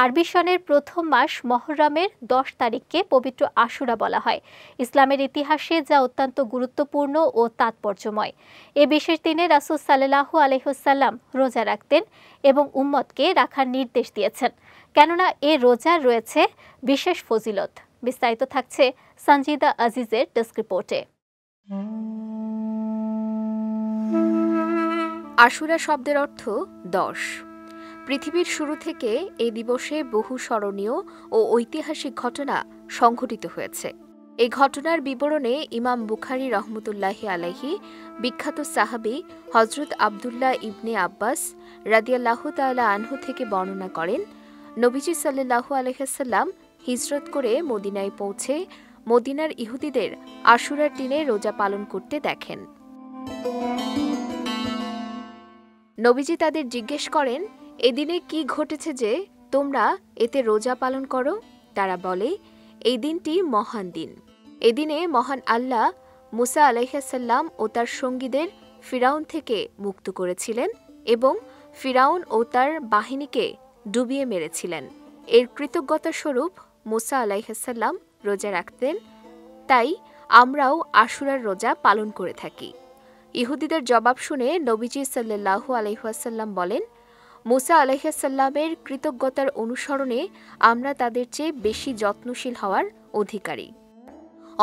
আরবি সনের প্রথম মাস মুহররমের ১০ তারিখকে পবিত্র আশুরা বলা হয়। ইসলামের ইতিহাসে যা অত্যন্ত গুরুত্বপূর্ণ ও তাৎপর্যময়। এ বিশেষ দিনে রাসূল সাল্লাল্লাহু আলাইহি ওয়াসাল্লাম রোজা রাখতেন এবং উম্মতকে রাখার নির্দেশ দিয়েছেন, কেননা এ রোজার রয়েছে বিশেষ ফজিলত। বিস্তারিত থাকছে সঞ্জিদা আজিজের ডেস্ক রিপোর্টে। আশুরা শব্দের অর্থ ১০। পৃথিবীর শুরু থেকে এই দিবসে বহু স্মরণীয় ও ঐতিহাসিক ঘটনা সংঘটিত হয়েছে। এই ঘটনার বিবরণে ইমাম বুখারী রহমতুল্লাহি আলাইহি বিখ্যাত সাহাবী হযরত আব্দুল্লাহ ইবনে আব্বাস রাদিয়াল্লাহু তাআলা আনহু থেকে বর্ণনা করেন, নবীজি সাল্লাল্লাহু আলাইহি ওয়াসাল্লাম হিজরত করে মদিনায় পৌঁছে মদিনার ইহুদিদের আশুরার দিনে রোজা পালন করতে দেখেন। নবীজি তাদের জিজ্ঞেস করেন, এদিনে কি ঘটেছে যে তোমরা এতে রোজা পালন করো? তারা বলে, এই দিনটি মহান দিন। এদিনে মহান আল্লাহ মুসা আলাইহিসসালাম ও তার সঙ্গীদের ফিরাউন থেকে মুক্ত করেছিলেন এবং ফিরাউন ও তার বাহিনীকে ডুবিয়ে মেরেছিলেন। এর কৃতজ্ঞতা স্বরূপ মুসা আলাইহিসসালাম রোজা রাখতেন, তাই আমরাও আশুরার রোজা পালন করে থাকি। ইহুদিদের জবাব শুনে নবীজি সাল্লাল্লাহু আলাইহি ওয়াসাল্লাম বলেন, মুসা আলাইহিসসালামের কৃতজ্ঞতার অনুসরণে আমরা তাদের চেয়ে বেশি যত্নশীল হওয়ার অধিকারী।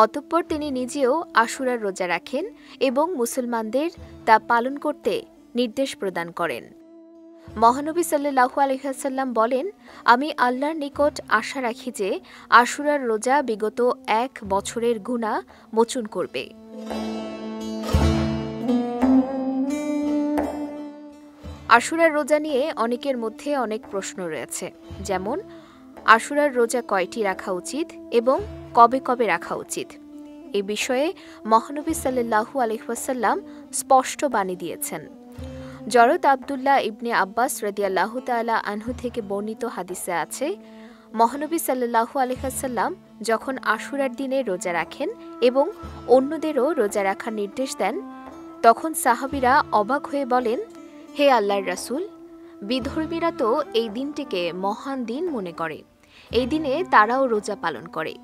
অতঃপর তিনি নিজেও আশুরার রোজা রাখেন এবং মুসলমানদের তা পালন করতে নির্দেশ প্রদান করেন। মহানবী সাল্লাল্লাহু আলাইহি ওয়াসাল্লাম বলেন, আমি আল্লাহর নিকট আশা রাখি যে আশুরার রোজা বিগত ১ বছরের গুনাহ মোচন করবে। আশুরার রোজা নিয়ে অনেকের মধ্যে অনেক প্রশ্ন রয়েছে, যেমন আশুরার রোজা কয়টি রাখা উচিত এবং কবে কবে রাখা উচিত। এ বিষয়ে মহানবী সাল্লাল্লাহু আলাইহি ওয়াসাল্লাম স্পষ্ট বাণী দিয়েছেন। হযরত আব্দুল্লাহ ইবনে আব্বাস রাদিয়াল্লাহু তাআলা আনহু থেকে বর্ণিত হাদিসে আছে, মহানবী সাল্লাল্লাহু আলাইহি ওয়াসাল্লাম যখন আশুরার দিনে রোজা রাখেন এবং অন্যদেরও রোজা রাখার নির্দেশ দেন, তখন সাহাবীরা অবাক হয়ে বলেন, হে আল্লাহর রাসূল, বিধর্মীরা তো এই দিনটিকে মহান দিন মনে করে, এই দিনে তারাও রোজা পালন করে।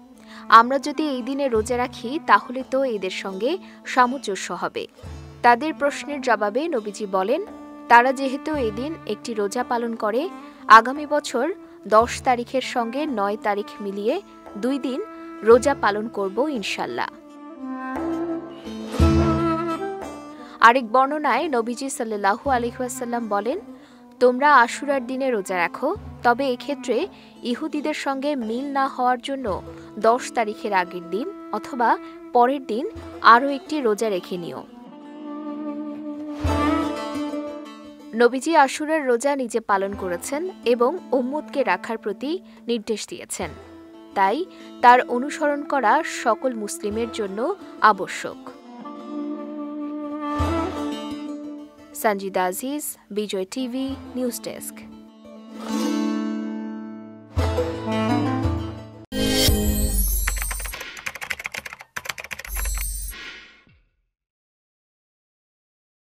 আমরা যদি এই দিনে রোজা রাখি তাহলে তো এদের সঙ্গে সামঞ্জস্য হবে। তাদের প্রশ্নের জবাবে নবীজি বলেন, তারা যেহেতু এই দিন একটি রোজা পালন করে, আগামী বছর ১০ তারিখের সঙ্গে ৯ তারিখ মিলিয়ে ২ দিন রোজা পালন করব ইনশাল্লাহ। আরেক বর্ণনায় নবীজি সাল্লাল্লাহু আলাইহি ওয়াসাল্লাম বলেন, তোমরা আশুরার দিনে রোজা রাখো, তবে এক্ষেত্রে ইহুদিদের সঙ্গে মিল না হওয়ার জন্য ১০ তারিখের আগের দিন অথবা পরের দিন আরও একটি রোজা রেখে নিও। নবীজি আশুরার রোজা নিজে পালন করেছেন এবং উম্মতকে রাখার প্রতি নির্দেশ দিয়েছেন, তাই তার অনুসরণ করা সকল মুসলিমের জন্য আবশ্যক। সঞ্জিদা আজিজ, বিজয় টিভি নিউজ ডেস্ক।